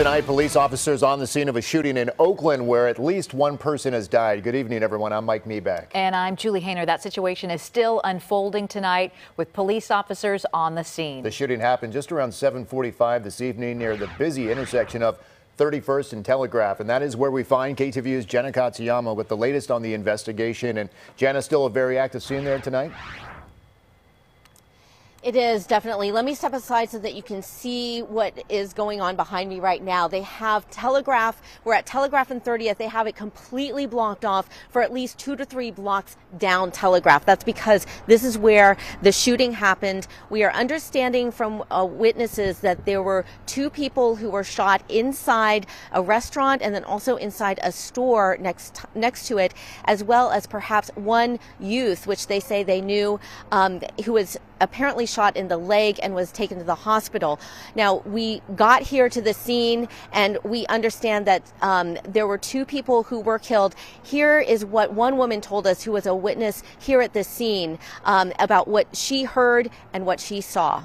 Tonight, police officers on the scene of a shooting in Oakland where at least one person has died. Good evening, everyone. I'm Mike Meeback. And I'm Julie Hayner. That situation is still unfolding tonight with police officers on the scene. The shooting happened just around 7:45 this evening near the busy intersection of 31st and Telegraph. And that is where we find KTVU's Jenna Katsuyama with the latest on the investigation. And Jenna, still a very active scene there tonight? It is, definitely. Let me step aside so that you can see what is going on behind me right now. They have Telegraph. We're at Telegraph and 30th. They have it completely blocked off for at least 2 to 3 blocks down Telegraph. That's because this is where the shooting happened. We are understanding from witnesses that there were 2 people who were shot inside a restaurant and then also inside a store next to it, as well as perhaps one youth, which they say they knew, who was apparently shot in the leg and was taken to the hospital. Now, we got here to the scene and we understand that there were 2 people who were killed. Here is what one woman told us, who was a witness here at the scene, about what she heard and what she saw.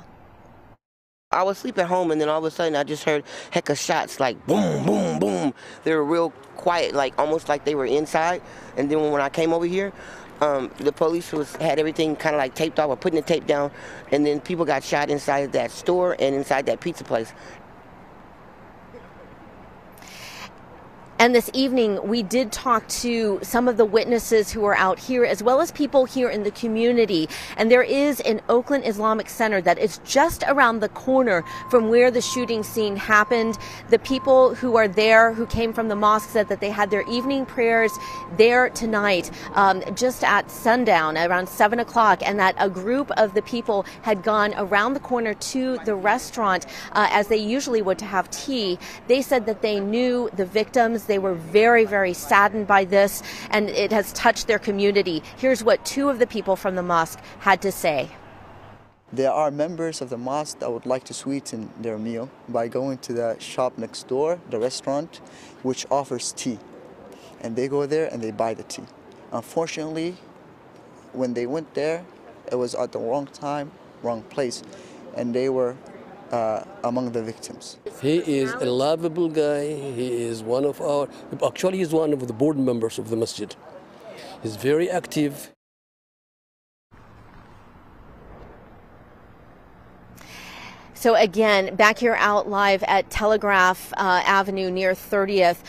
I was asleep at home, and then all of a sudden I just heard heck of shots, like boom, boom, boom. They were real quiet, like almost like they were inside. And then when I came over here, the police had everything kind of like taped off or putting the tape down, and then people got shot inside that store and inside that pizza place. And this evening, we did talk to some of the witnesses who are out here, as well as people here in the community. And there is an Oakland Islamic Center that is just around the corner from where the shooting scene happened. The people who are there, who came from the mosque, said that they had their evening prayers there tonight, just at sundown, around 7 o'clock, and that a group of the people had gone around the corner to the restaurant, as they usually would, to have tea. They said that they knew the victims. They were very, very saddened by this, and it has touched their community. Here's what 2 of the people from the mosque had to say. There are members of the mosque that would like to sweeten their meal by going to the shop next door, the restaurant, which offers tea. And they go there and they buy the tea. Unfortunately, when they went there, it was at the wrong time, wrong place, and they were among the victims. He is a lovable guy. He is one of actually he's one of the board members of the masjid. He's very active. So again, back here out live at Telegraph Avenue near 30th,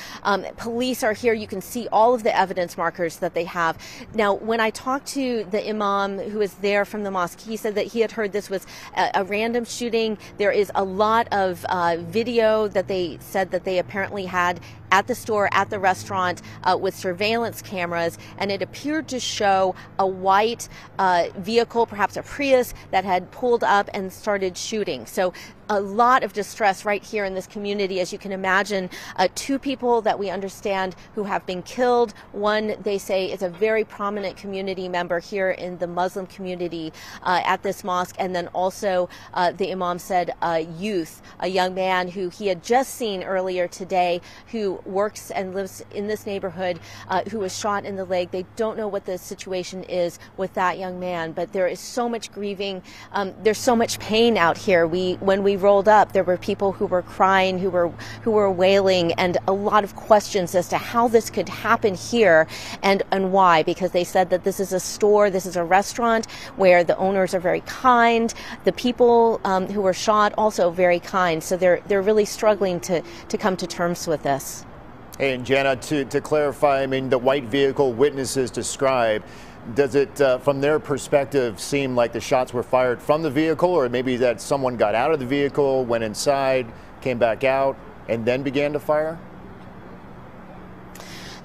police are here. You can see all of the evidence markers that they have. Now, when I talked to the imam who is there from the mosque, he said that he had heard this was a random shooting. There is a lot of video that they said that they apparently had at the store, at the restaurant, with surveillance cameras, and it appeared to show a white vehicle, perhaps a Prius, that had pulled up and started shooting. So a lot of distress right here in this community, as you can imagine. 2 people that we understand who have been killed. One, they say, is a very prominent community member here in the Muslim community at this mosque. And then also the imam said a youth, a young man who he had just seen earlier today, who works and lives in this neighborhood, who was shot in the leg. They don't know what the situation is with that young man, but there is so much grieving. There's so much pain out here. When we rolled up, there were people who were crying, who were wailing, and a lot of questions as to how this could happen here and why, because they said that this is a store, this is a restaurant where the owners are very kind. The people who were shot also very kind, so they're really struggling to come to terms with this. Hey, and Jenna, to clarify, I mean, the white vehicle witnesses describe, does it, from their perspective, seem like the shots were fired from the vehicle, or maybe that someone got out of the vehicle, went inside, came back out, and then began to fire?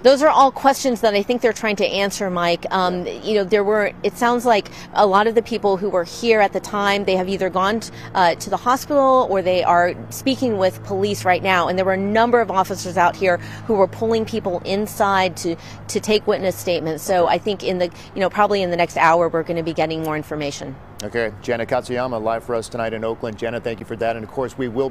Those are all questions that I think they're trying to answer, Mike. You know, it sounds like a lot of the people who were here at the time, they have either gone to the hospital or they are speaking with police right now. And there were a number of officers out here who were pulling people inside to take witness statements. So I think probably in the next hour, we're going to be getting more information. Okay, Jenna Katsuyama live for us tonight in Oakland. Jenna, thank you for that. And of course, we will